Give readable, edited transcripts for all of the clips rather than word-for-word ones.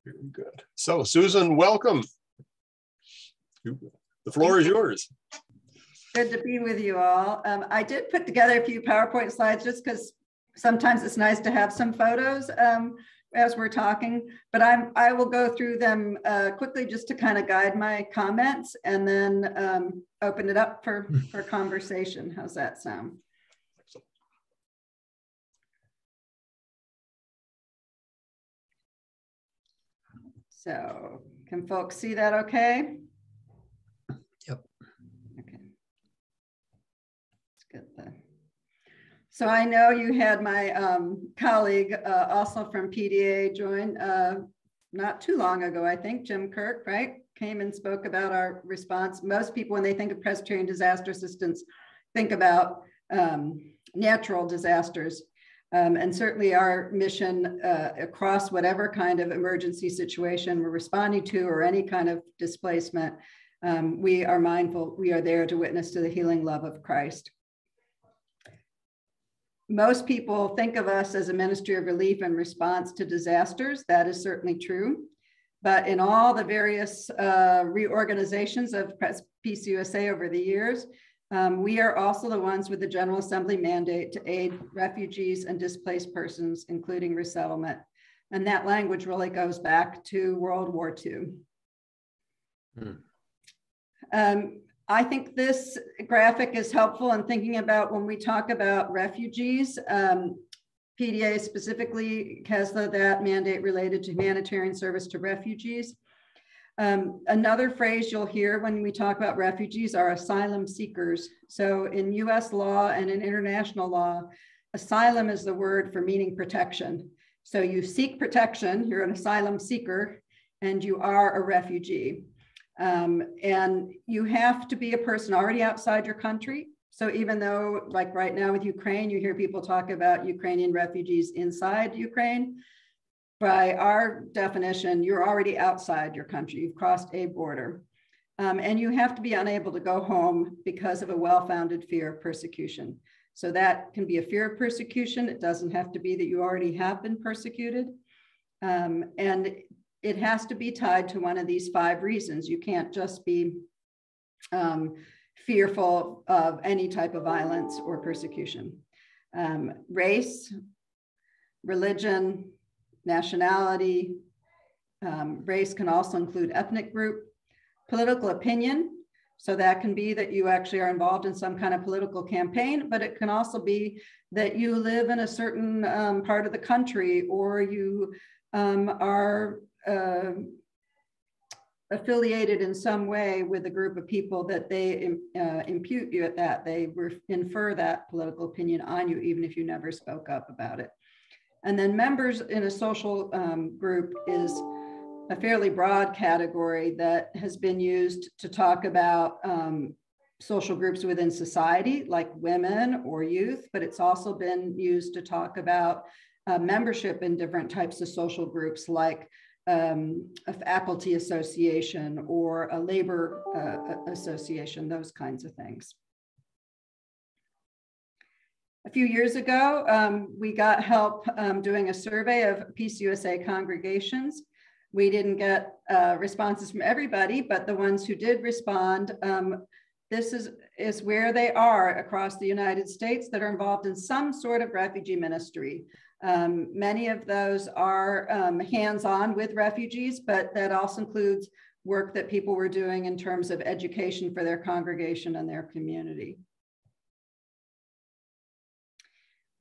Very good. So, Susan, welcome. The floor is yours. Good to be with you all. I did put together a few PowerPoint slides just because sometimes it's nice to have some photos as we're talking, but I will go through them quickly just to kind of guide my comments and then open it up for conversation. How's that sound? So can folks see that okay? Yep. Okay. Let's get the. So I know you had my colleague also from PDA join not too long ago, I think, Jim Kirk, right? Came and spoke about our response. Most people, when they think of Presbyterian disaster assistance, think about natural disasters. And certainly our mission across whatever kind of emergency situation we're responding to or any kind of displacement, we are mindful, we are there to witness to the healing love of Christ. Most people think of us as a ministry of relief and response to disasters. That is certainly true. But in all the various reorganizations of PCUSA over the years, we are also the ones with the General Assembly mandate to aid refugees and displaced persons, including resettlement. And that language really goes back to World War II. I think this graphic is helpful in thinking about when we talk about refugees. PDA specifically has that mandate related to humanitarian service to refugees. Another phrase you'll hear when we talk about refugees are asylum seekers. So in US law and in international law, asylum is the word for meaning protection. So you seek protection, you're an asylum seeker, and you are a refugee. And you have to be a person already outside your country. So even though, like right now with Ukraine, you hear people talk about Ukrainian refugees inside Ukraine, by our definition, you're already outside your country. You've crossed a border. And you have to be unable to go home because of a well-founded fear of persecution. So that can be a fear of persecution. It doesn't have to be that you already have been persecuted. And it has to be tied to one of these 5 reasons. You can't just be fearful of any type of violence or persecution. Race, religion, nationality. Race can also include ethnic group, political opinion. So that can be that you actually are involved in some kind of political campaign, but it can also be that you live in a certain part of the country, or you are affiliated in some way with a group of people that they impute you at that. They infer that political opinion on you, even if you never spoke up about it. And then members in a social group is a fairly broad category that has been used to talk about social groups within society, like women or youth, but it's also been used to talk about membership in different types of social groups, like a faculty association or a labor association, those kinds of things. A few years ago, we got help doing a survey of PCUSA congregations. We didn't get responses from everybody, but the ones who did respond, this is where they are across the United States that are involved in some sort of refugee ministry. Many of those are hands-on with refugees, but that also includes work that people were doing in terms of education for their congregation and their community.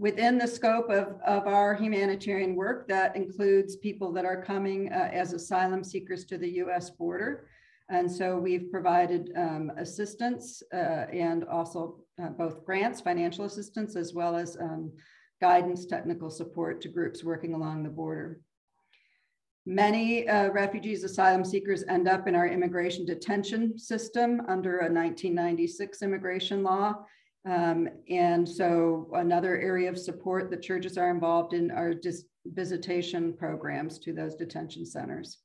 Within the scope of our humanitarian work, that includes people that are coming as asylum seekers to the US border. And so we've provided assistance and also both grants, financial assistance, as well as guidance, technical support to groups working along the border. Many refugees, asylum seekers end up in our immigration detention system under a 1996 immigration law. And so another area of support that churches are involved in are visitation programs to those detention centers.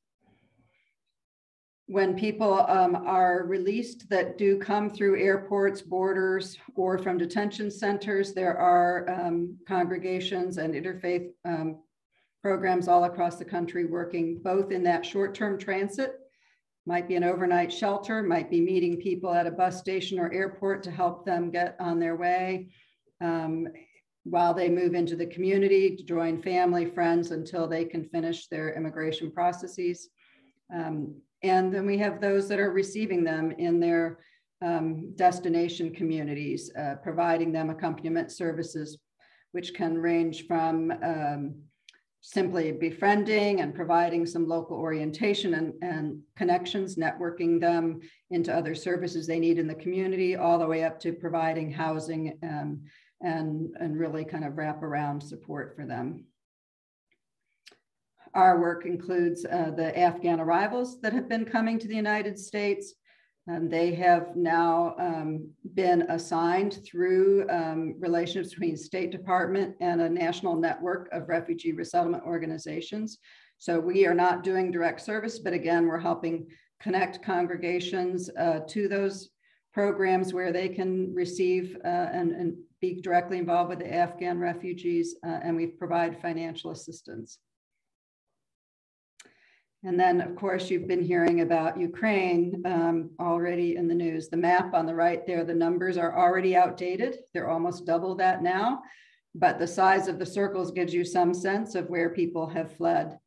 When people are released that do come through airports, borders, or from detention centers, there are congregations and interfaith programs all across the country working both in that short-term transit, might be an overnight shelter, might be meeting people at a bus station or airport to help them get on their way while they move into the community to join family, friends until they can finish their immigration processes. And then we have those that are receiving them in their destination communities, providing them accompaniment services, which can range from simply befriending and providing some local orientation and connections, networking them into other services they need in the community, all the way up to providing housing and really kind of wraparound support for them. Our work includes the Afghan arrivals that have been coming to the United States. They have now been assigned through relationships between State Department and a national network of refugee resettlement organizations. So we are not doing direct service, but again, we're helping connect congregations to those programs where they can receive and be directly involved with the Afghan refugees, and we provide financial assistance. And then, of course, you've been hearing about Ukraine already in the news. The map on the right there, the numbers are already outdated. They're almost double that now, but the size of the circles gives you some sense of where people have fled.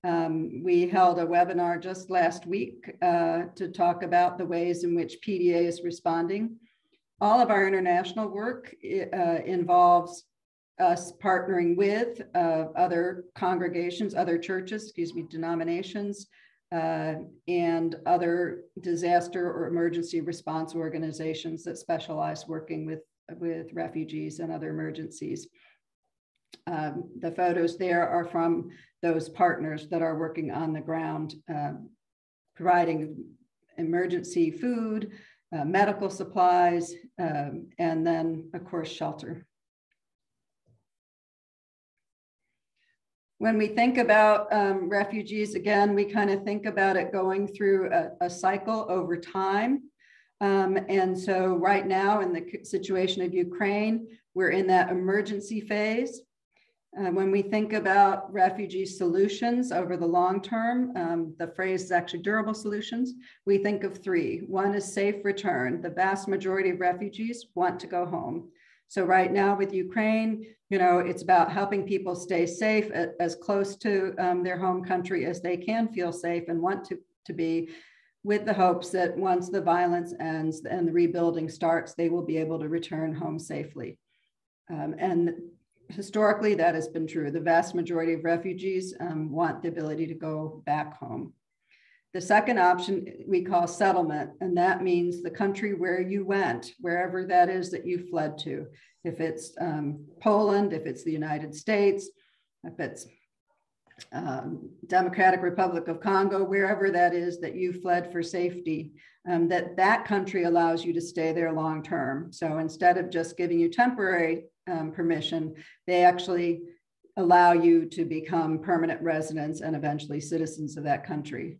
We held a webinar just last week to talk about the ways in which PDA is responding. All of our international work involves us partnering with other congregations, other churches, denominations, and other disaster or emergency response organizations that specialize working with refugees and other emergencies. The photos there are from those partners that are working on the ground, providing emergency food, medical supplies, and then, of course, shelter. When we think about refugees, again, we kind of think about it going through a cycle over time. And so right now in the situation of Ukraine, we're in that emergency phase. When we think about refugee solutions over the long term, the phrase is actually durable solutions. We think of three. One is safe return. The vast majority of refugees want to go home. So right now with Ukraine, it's about helping people stay safe as close to their home country as they can feel safe and want to be, with the hopes that once the violence ends and the rebuilding starts, they will be able to return home safely. And historically, that has been true. The vast majority of refugees want the ability to go back home. The second option we call settlement, and that means the country where you went, wherever that is that you fled to. If it's Poland, if it's the United States, if it's Democratic Republic of Congo, wherever that is that you fled for safety, that country allows you to stay there long term. So instead of just giving you temporary permission, they actually allow you to become permanent residents and eventually citizens of that country.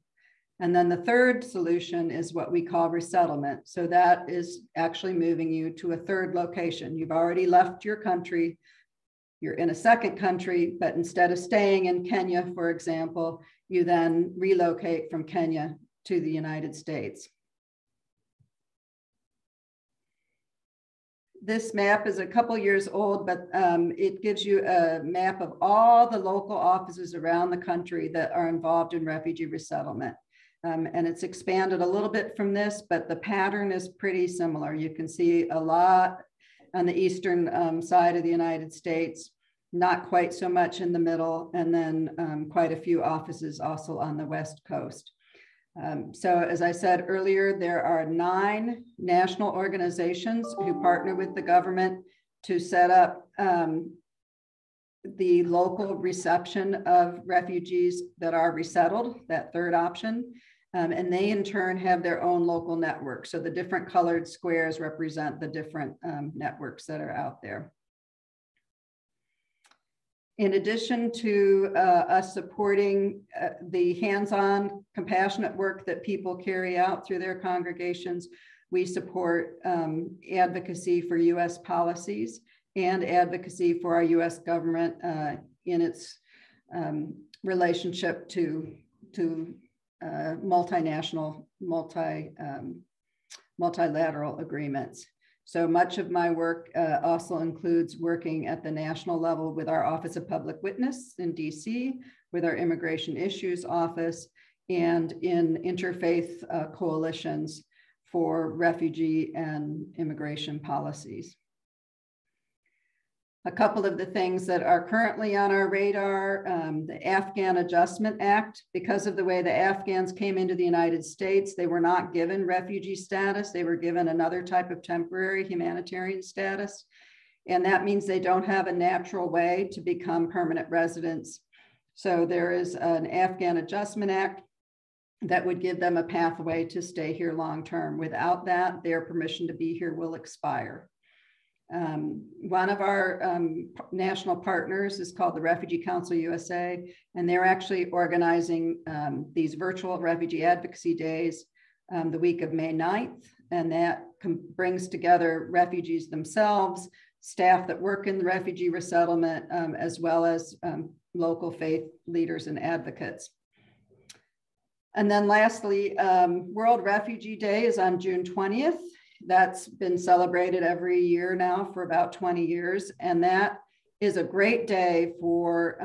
And then the third solution is what we call resettlement. So that is actually moving you to a third location. You've already left your country, you're in a second country, but instead of staying in Kenya, for example, you then relocate from Kenya to the United States. This map is a couple years old, but it gives you a map of all the local offices around the country that are involved in refugee resettlement. And it's expanded a little bit from this, but the pattern is pretty similar. You can see a lot on the eastern side of the United States, not quite so much in the middle, and then quite a few offices also on the West Coast. So as I said earlier, there are 9 national organizations who partner with the government to set up the local reception of refugees that are resettled, that third option. And they in turn have their own local network. So the different colored squares represent the different networks that are out there. In addition to us supporting the hands-on compassionate work that people carry out through their congregations, we support advocacy for US policies and advocacy for our US government in its relationship to multinational, multilateral agreements. So much of my work also includes working at the national level with our Office of Public Witness in DC, with our Immigration Issues Office, and in interfaith coalitions for refugee and immigration policies. A couple of the things that are currently on our radar, the Afghan Adjustment Act. Because of the way the Afghans came into the United States, they were not given refugee status. They were given another type of temporary humanitarian status. And that means they don't have a natural way to become permanent residents. So there is an Afghan Adjustment Act that would give them a pathway to stay here long-term. Without that, their permission to be here will expire. One of our national partners is called the Refugee Council USA, and they're actually organizing these virtual refugee advocacy days the week of May 9th, and that brings together refugees themselves, staff that work in the refugee resettlement, as well as local faith leaders and advocates. And then lastly, World Refugee Day is on June 20th. That's been celebrated every year now for about 20 years. And that is a great day for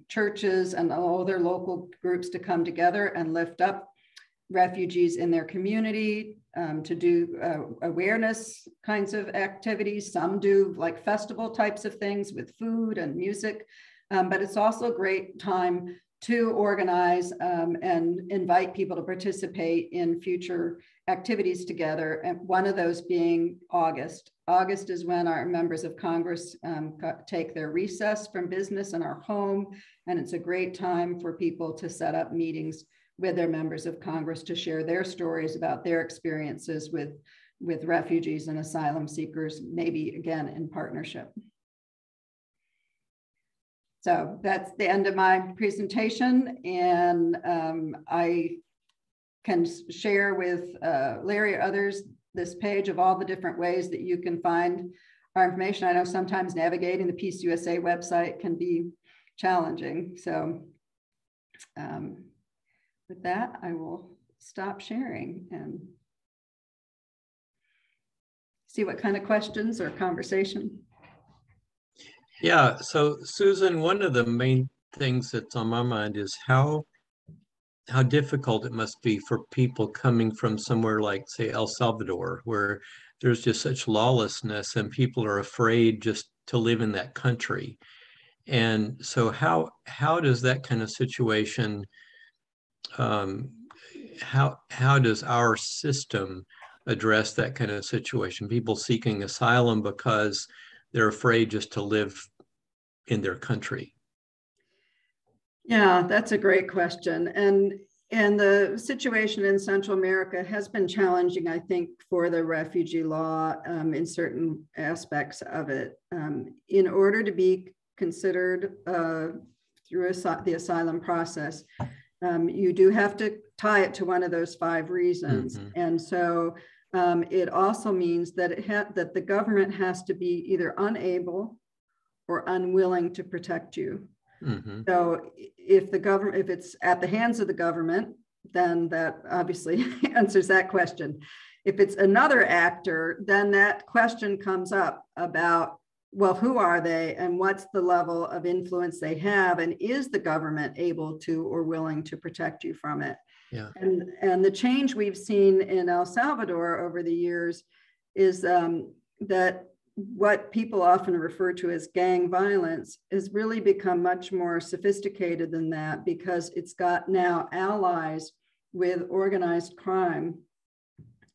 churches and all their local groups to come together and lift up refugees in their community, to do awareness kinds of activities. Some do like festival types of things with food and music, but it's also a great time to organize and invite people to participate in future activities together. And one of those being August. August is when our members of Congress take their recess from business and are home. And it's a great time for people to set up meetings with their members of Congress to share their stories about their experiences with refugees and asylum seekers, maybe again in partnership. So that's the end of my presentation, and I can share with Larry or others this page of all the different ways that you can find our information. I know sometimes navigating the Peace USA website can be challenging. So with that, I will stop sharing and see what kind of questions or conversation. Yeah, so Susan, one of the main things that's on my mind is how difficult it must be for people coming from somewhere like, say, El Salvador, where there's just such lawlessness and people are afraid just to live in that country. And so how does that kind of situation, how does our system address that kind of situation? People seeking asylum because they're afraid just to live in their country. Yeah, that's a great question. And the situation in Central America has been challenging, I think, for the refugee law in certain aspects of it. In order to be considered through the asylum process, you do have to tie it to one of those 5 reasons. Mm-hmm. And so it also means that that the government has to be either unable or unwilling to protect you. Mm-hmm. So if it's at the hands of the government, then that obviously answers that question. If it's another actor, then that question comes up about, well, who are they and what's the level of influence they have, and is the government able to or willing to protect you from it? Yeah. And the change we've seen in El Salvador over the years is that what people often refer to as gang violence has really become much more sophisticated than that, because it's got now allies with organized crime.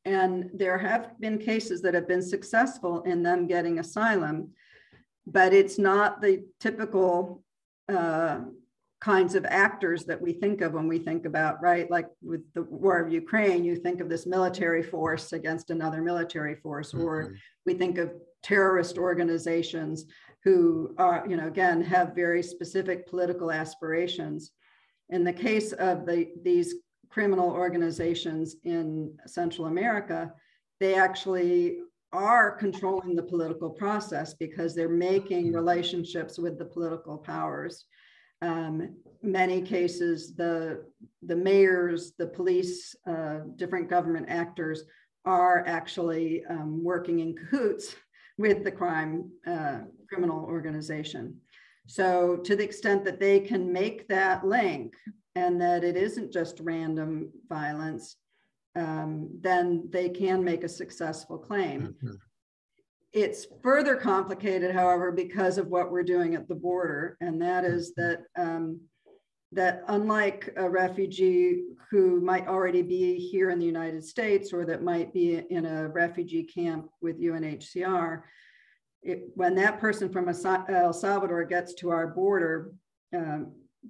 And there have been cases that have been successful in them getting asylum, but it's not the typical kinds of actors that we think of when we think about, right? Like with the war of Ukraine, you think of this military force against another military force, mm-hmm. or we think of terrorist organizations who are, again, have very specific political aspirations. In the case of these criminal organizations in Central America, they actually are controlling the political process because they're making relationships with the political powers. Many cases, the mayors, the police, different government actors are actually working in cahoots with the criminal organization. So to the extent that they can make that link and that it isn't just random violence, then they can make a successful claim. Mm-hmm. It's further complicated, however, because of what we're doing at the border, and that is that that unlike a refugee who might already be here in the United States or that might be in a refugee camp with UNHCR, when that person from El Salvador gets to our border,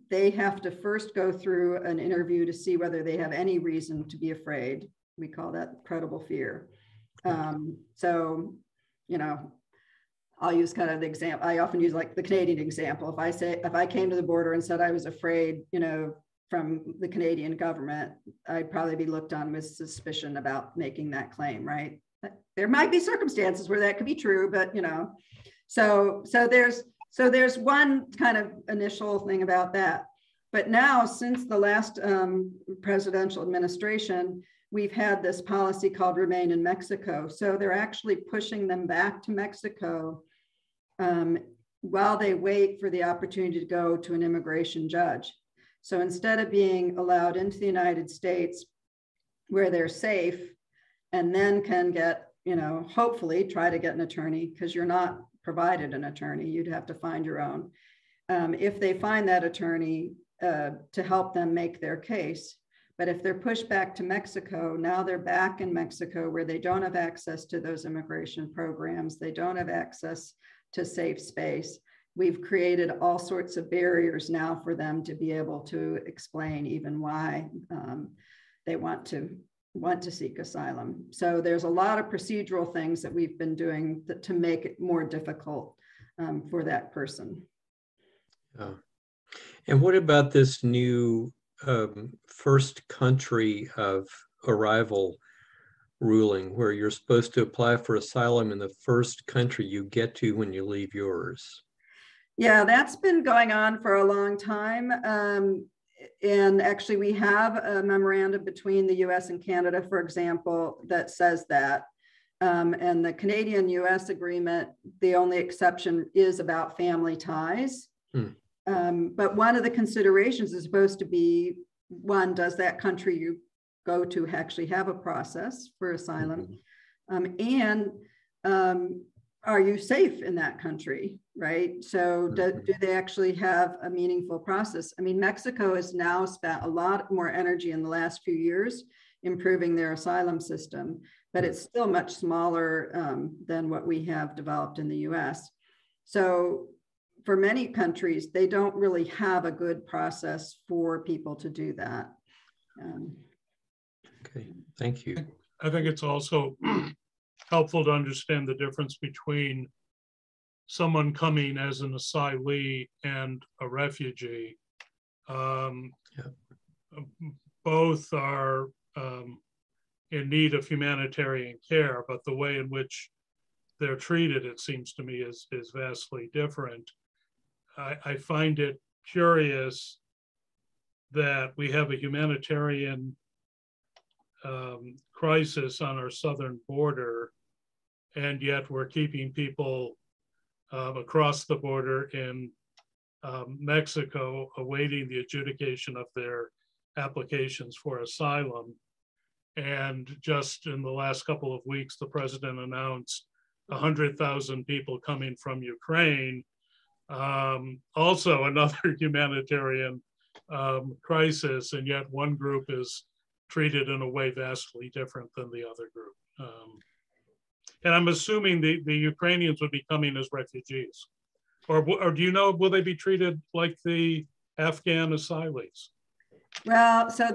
they have to first go through an interview to see whether they have any reason to be afraid. We call that credible fear. So, you know, I'll use kind of the example. I often use like the Canadian example. If I came to the border and said I was afraid, you know, from the Canadian government, I'd probably be looked on with suspicion about making that claim, right? There might be circumstances where that could be true, but you know, so there's one kind of initial thing about that. But now, since the last presidential administration, we've had this policy called Remain in Mexico. So they're actually pushing them back to Mexico while they wait for the opportunity to go to an immigration judge. So instead of being allowed into the United States where they're safe and then can get, you know, hopefully try to get an attorney, because you're not provided an attorney, you'd have to find your own. If they find that attorney to help them make their case. But if they're pushed back to Mexico, now they're back in Mexico where they don't have access to those immigration programs. They don't have access to safe space. We've created all sorts of barriers now for them to be able to explain even why they want to seek asylum. So there's a lot of procedural things that we've been doing to make it more difficult for that person. Yeah. And what about this new first country of arrival ruling, where you're supposed to apply for asylum in the first country you get to when you leave yours? Yeah, that's been going on for a long time. And actually, we have a memorandum between the US and Canada, for example, that says that. And the Canadian-US agreement, the only exception is about family ties. But one of the considerations is supposed to be, one, does that country you go to actually have a process for asylum? And are you safe in that country, right? So do they actually have a meaningful process? I mean, Mexico has now spent a lot more energy in the last few years improving their asylum system, but it's still much smaller than what we have developed in the US. So for many countries, they don't really have a good process for people to do that. Okay, thank you. I think it's also helpful to understand the difference between someone coming as an asylee and a refugee. Both are in need of humanitarian care, but the way in which they're treated, it seems to me, is vastly different. I find it curious that we have a humanitarian crisis on our southern border, and yet we're keeping people across the border in Mexico awaiting the adjudication of their applications for asylum. And just in the last couple of weeks, the president announced 100,000 people coming from Ukraine. Also another humanitarian crisis, and yet one group is treated in a way vastly different than the other group. And I'm assuming the Ukrainians would be coming as refugees. Or do you know, will they be treated like the Afghan asylees? Well, so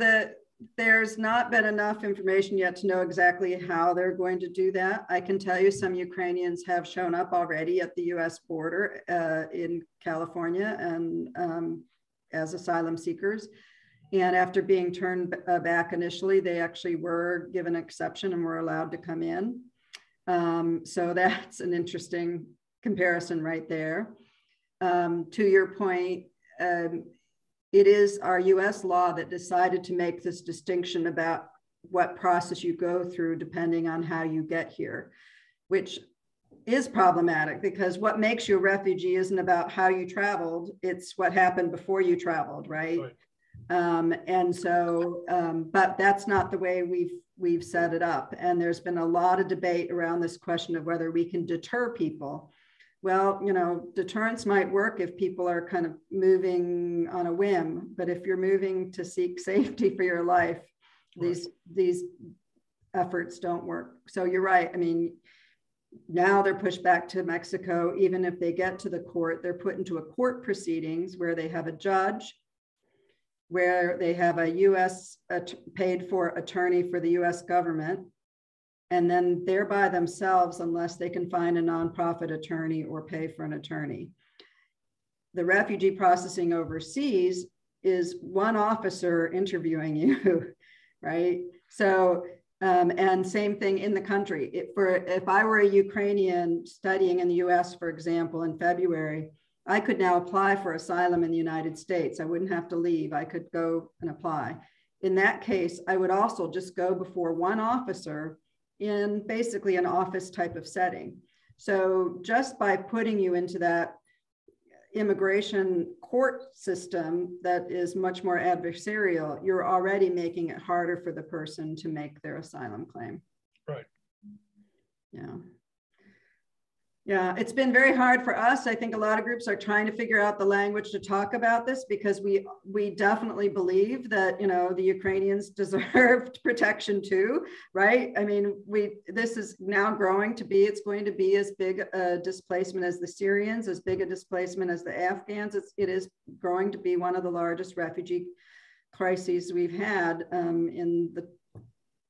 there's not been enough information yet to know exactly how they're going to do that. I can tell you some Ukrainians have shown up already at the US border in California and as asylum seekers. And after being turned back initially, they actually were given exception and were allowed to come in. So that's an interesting comparison right there. To your point, it is our US law that decided to make this distinction about what process you go through depending on how you get here, which is problematic because what makes you a refugee isn't about how you traveled, it's what happened before you traveled, right? And so, but that's not the way we've set it up. And there's been a lot of debate around this question of whether we can deter people. Well, you know, deterrence might work if people are kind of moving on a whim, but if you're moving to seek safety for your life, these efforts don't work. So you're right. I mean, now they're pushed back to Mexico. Even if they get to the court, they're put into a court proceedings where they have a judge, where they have a US paid for attorney for the US government, and then they're by themselves unless they can find a nonprofit attorney or pay for an attorney. The refugee processing overseas is one officer interviewing you, right? So, and same thing in the country. If I were a Ukrainian studying in the US, for example, in February, I could now apply for asylum in the United States. I wouldn't have to leave. I could go and apply. In that case, I would also just go before one officer in basically an office type of setting. So just by putting you into that immigration court system that is much more adversarial, you're already making it harder for the person to make their asylum claim. Right. Yeah. Yeah, it's been very hard for us. I think a lot of groups are trying to figure out the language to talk about this because we definitely believe that, you know, the Ukrainians deserved protection too, right? I mean, this is now growing to be, it's going to be as big a displacement as the Syrians, as big a displacement as the Afghans. It is growing to be one of the largest refugee crises we've had in the,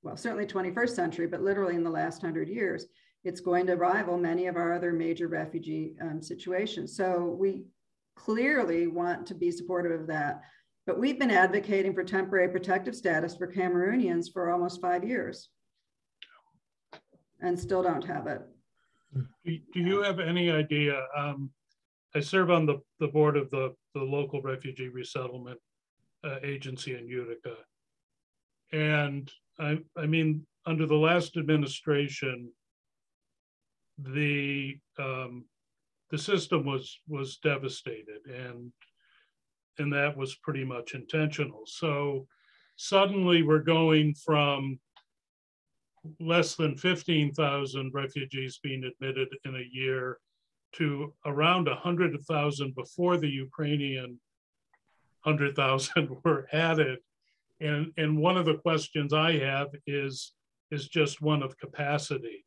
well, certainly 21st century, but literally in the last 100 years. It's going to rival many of our other major refugee situations. So we clearly want to be supportive of that. But we've been advocating for temporary protective status for Cameroonians for almost 5 years and still don't have it. Do you have any idea? I serve on the board of the local refugee resettlement agency in Utica. And I mean, under the last administration, the system was devastated, and that was pretty much intentional. So suddenly we're going from less than 15,000 refugees being admitted in a year to around 100,000 before the Ukrainian 100,000 were added. And one of the questions I have is just one of capacity.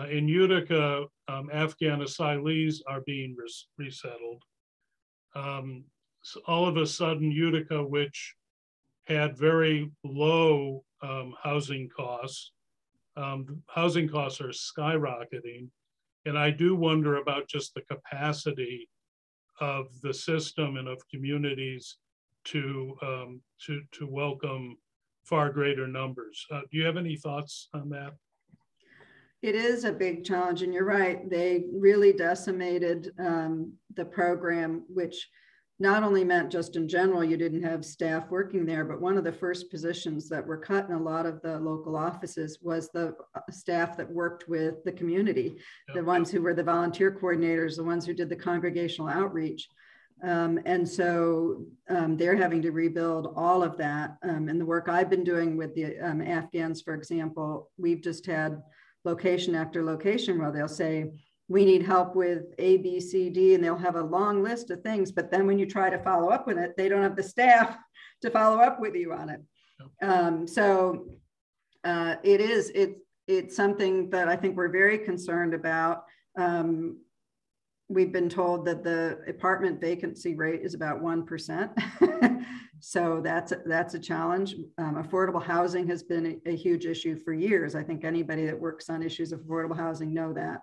In Utica, Afghan asylees are being resettled. So all of a sudden, Utica, which had very low housing costs are skyrocketing. And I do wonder about just the capacity of the system and of communities to welcome far greater numbers. Do you have any thoughts on that? It is a big challenge, and you're right. They really decimated the program, which not only meant just in general you didn't have staff working there, but one of the first positions that were cut in a lot of the local offices was the staff that worked with the community, the ones who were the volunteer coordinators, the ones who did the congregational outreach. And so they're having to rebuild all of that. And the work I've been doing with the Afghans, for example, we've just had location after location where they'll say, we need help with A, B, C, D, and they'll have a long list of things. But then when you try to follow up with it, they don't have the staff to follow up with you on it. It's something that I think we're very concerned about. We've been told that the apartment vacancy rate is about 1%. So that's a challenge. Affordable housing has been a huge issue for years. I think anybody that works on issues of affordable housing know that.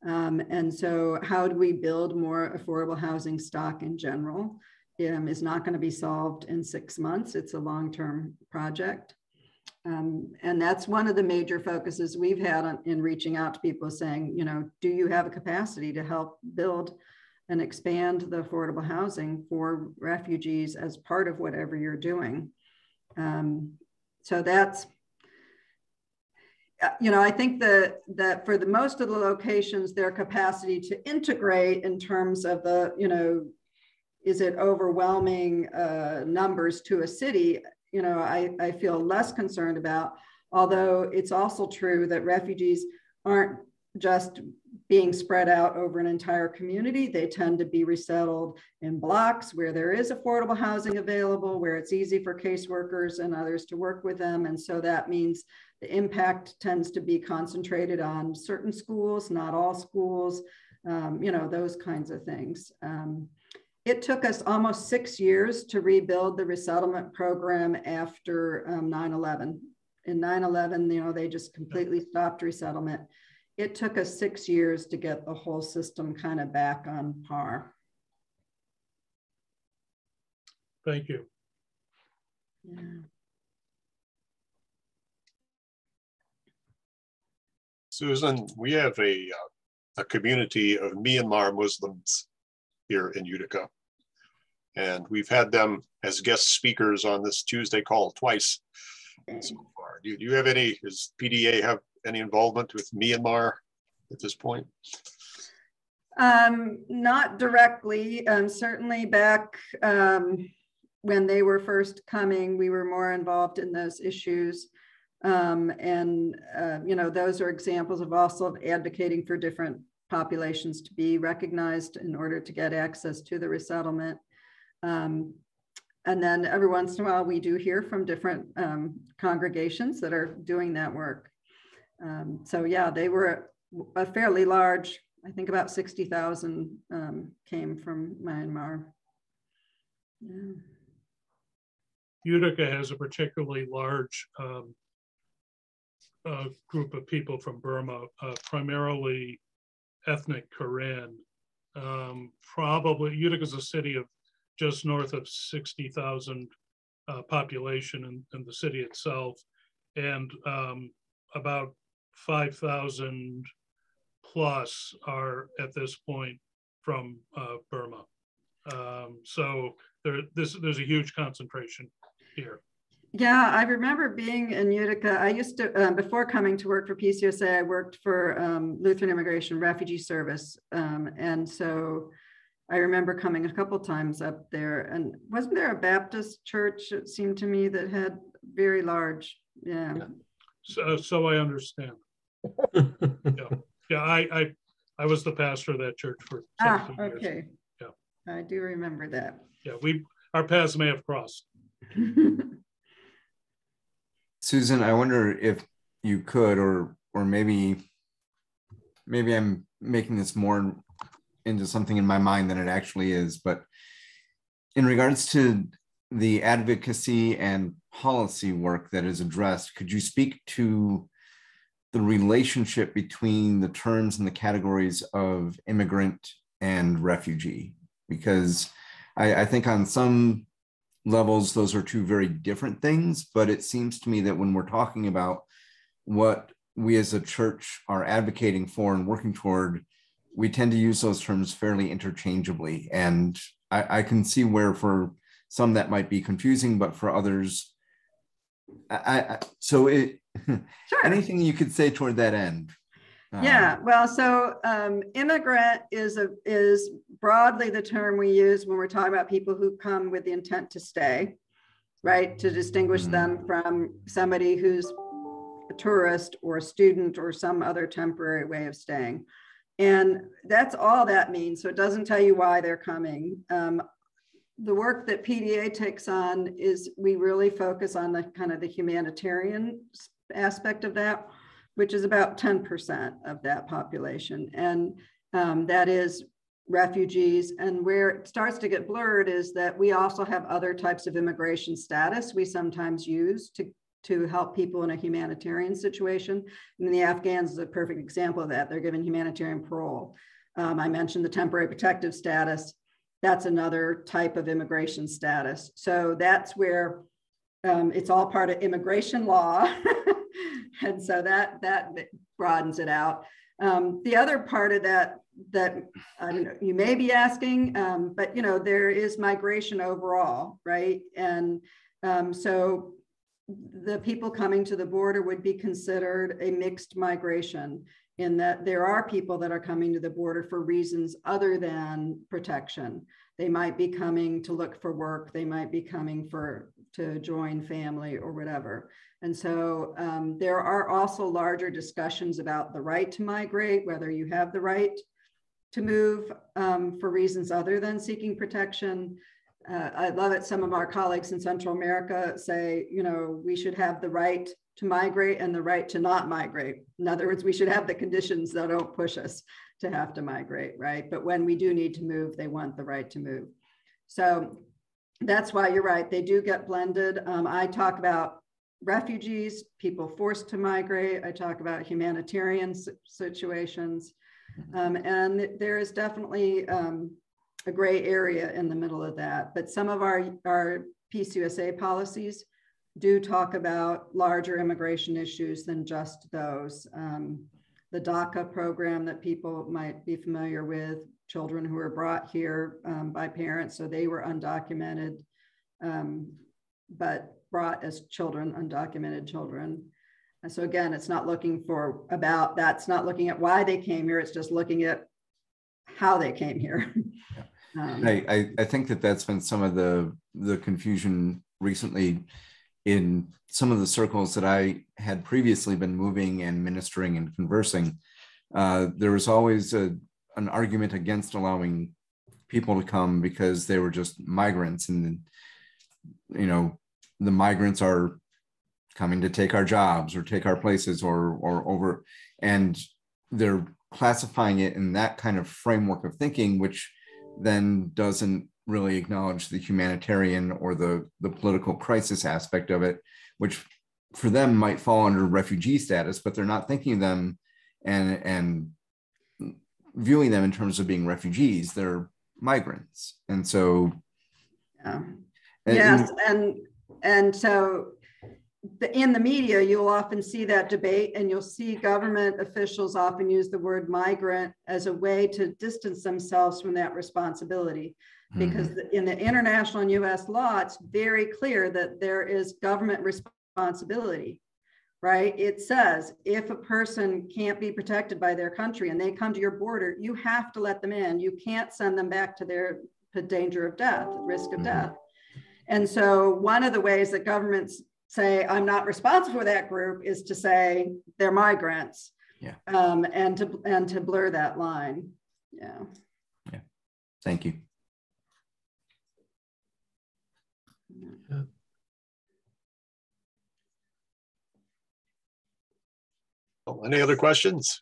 And so how do we build more affordable housing stock in general is not going to be solved in 6 months. It's a long-term project. And that's one of the major focuses we've had in reaching out to people saying, you know, do you have a capacity to help build and expand the affordable housing for refugees as part of whatever you're doing. So that's, I think that for the most of the locations, their capacity to integrate in terms of the, is it overwhelming numbers to a city, I feel less concerned about, although it's also true that refugees aren't just being spread out over an entire community. They tend to be resettled in blocks where there is affordable housing available, where it's easy for caseworkers and others to work with them. And so that means the impact tends to be concentrated on certain schools, not all schools, those kinds of things. It took us almost 6 years to rebuild the resettlement program after 9/11. In 9/11, they just completely stopped resettlement. It took us 6 years to get the whole system kind of back on par. Thank you. Yeah. Susan, we have a community of Myanmar Muslims here in Utica. And we've had them as guest speakers on this Tuesday call twice so far. Do you have does PDA have any involvement with Myanmar at this point? Not directly. Certainly back when they were first coming, we were more involved in those issues. Those are examples of also advocating for different populations to be recognized in order to get access to the resettlement. And then every once in a while, we do hear from different congregations that are doing that work. So yeah, they were a fairly large, I think about 60,000 came from Myanmar. Yeah. Utica has a particularly large group of people from Burma, primarily ethnic Karen. Probably Utica is a city of just north of 60,000 population in the city itself, and about 5,000 plus are at this point from Burma. So there's a huge concentration here. Yeah, I remember being in Utica. I used to, before coming to work for PCSA, I worked for Lutheran Immigration Refugee Service. And so I remember coming a couple times up there. And wasn't there a Baptist church, it seemed to me, that had very large, yeah. So I understand. Yeah, I was the pastor of that church for 17 years. Okay. Yeah, I do remember that. Yeah, our paths may have crossed. Susan, I wonder if you could, or maybe I'm making this more into something in my mind than it actually is, but in regards to the advocacy and policy work that is addressed, could you speak to the relationship between the terms and the categories of immigrant and refugee? Because I think on some levels, those are two very different things, but it seems to me that when we're talking about what we as a church are advocating for and working toward, we tend to use those terms fairly interchangeably. And I can see where for some that might be confusing, but for others, sure. Anything you could say toward that end? Yeah, well, so immigrant is broadly the term we use when we're talking about people who come with the intent to stay, right? To distinguish them from somebody who's a tourist or a student or some other temporary way of staying. And that's all that means. So it doesn't tell you why they're coming. The work that PDA takes on is we really focus on the kind of the humanitarian aspect of that, which is about 10% of that population. And that is refugees. And where it starts to get blurred is that we also have other types of immigration status we sometimes use to help people in a humanitarian situation. I mean, the Afghans is a perfect example of that. They're given humanitarian parole. I mentioned the temporary protective status. That's another type of immigration status. So that's where it's all part of immigration law. And so that broadens it out. The other part of that that I don't know, you may be asking, but you know, there is migration overall, right? And so the people coming to the border would be considered a mixed migration, in that there are people that are coming to the border for reasons other than protection. They might be coming to look for work. They might be coming to join family or whatever. And so there are also larger discussions about the right to migrate, whether you have the right to move for reasons other than seeking protection. I love it. Some of our colleagues in Central America say, you know, we should have the right to migrate and the right to not migrate. In other words, we should have the conditions that don't push us to have to migrate, right? But when we do need to move, they want the right to move. So that's why you're right. They do get blended. I talk about refugees, people forced to migrate. I talk about humanitarian situations. And there is definitely a gray area in the middle of that. But some of our Peace USA policies do talk about larger immigration issues than just those. The DACA program that people might be familiar with, children who were brought here by parents, so they were undocumented, but brought as children, undocumented children. And so again, it's not looking that's not looking at why they came here, it's just looking at how they came here. I think that's been some of the confusion recently in some of the circles that I had previously been moving and ministering and conversing. There was always an argument against allowing people to come because they were just migrants, and you know, the migrants are coming to take our jobs or take our places or over, and they're classifying it in that kind of framework of thinking, which then doesn't really acknowledge the humanitarian or the political crisis aspect of it, which for them might fall under refugee status, but they're not thinking of them and viewing them in terms of being refugees. They're migrants. And so yes, and so in the media, you'll often see that debate, and you'll see government officials often use the word migrant as a way to distance themselves from that responsibility. Because in the international and US law, it's very clear that there is government responsibility, right? It says if a person can't be protected by their country and they come to your border, you have to let them in. You can't send them back to their danger of death, risk of death. And so one of the ways that governments say, I'm not responsible for that group, is to say they're migrants, and to blur that line. Yeah. Thank you. Any other questions?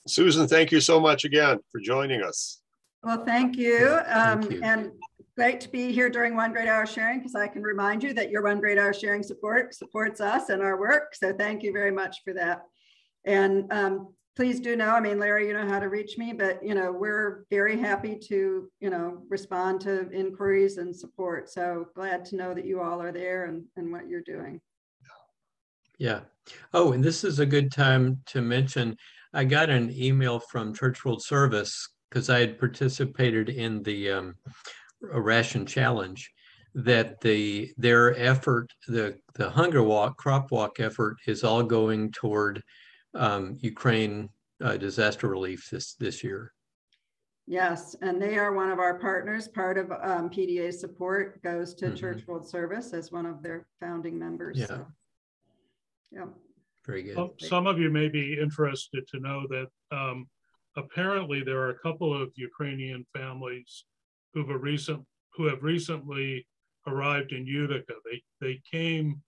Susan, thank you so much again for joining us. Well, thank you. Thank you. And great to be here during One Great Hour Sharing, because I can remind you that your One Great Hour Sharing supports us and our work. So thank you very much for that. And please do know, I mean, Larry, you know how to reach me, but you know, we're very happy to, you know, respond to inquiries and support. So glad to know that you all are there and what you're doing. Yeah. Oh, and this is a good time to mention, I got an email from Church World Service because I had participated in the ration challenge, that their effort, the hunger walk, crop walk effort, is all going toward Ukraine disaster relief this year. Yes, and they are one of our partners. Part of PDA support goes to Church World Service as one of their founding members. Yeah. So. Yeah. Very good. Well, some of you may be interested to know that apparently there are a couple of Ukrainian families who have recently arrived in Utica. They came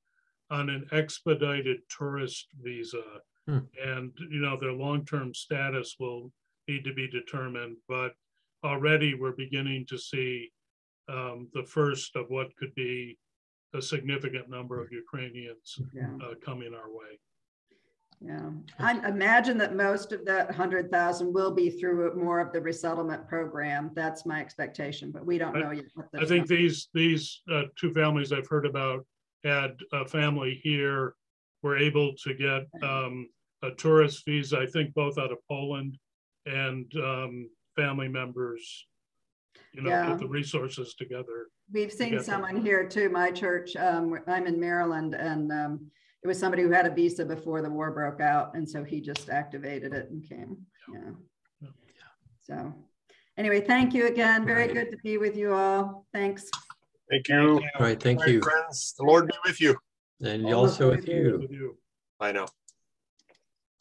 on an expedited tourist visa, and you know, their long-term status will need to be determined. But already we're beginning to see the first of what could be a significant number of Ukrainians coming our way. Yeah, I imagine that most of that 100,000 will be through more of the resettlement program. That's my expectation, but we don't know yet. I think these two families I've heard about had a family here, were able to get a tourist visa, I think both out of Poland and family members, you know, Yeah. get the resources together. We've seen get someone here too. My church, I'm in Maryland, and it was somebody who had a visa before the war broke out. And so he just activated it and came. Yeah. So anyway, thank you again. Very good to be with you all. Thanks. Thank you. All right, thank you. Friends, the Lord be with you. And also with you. With you. I know.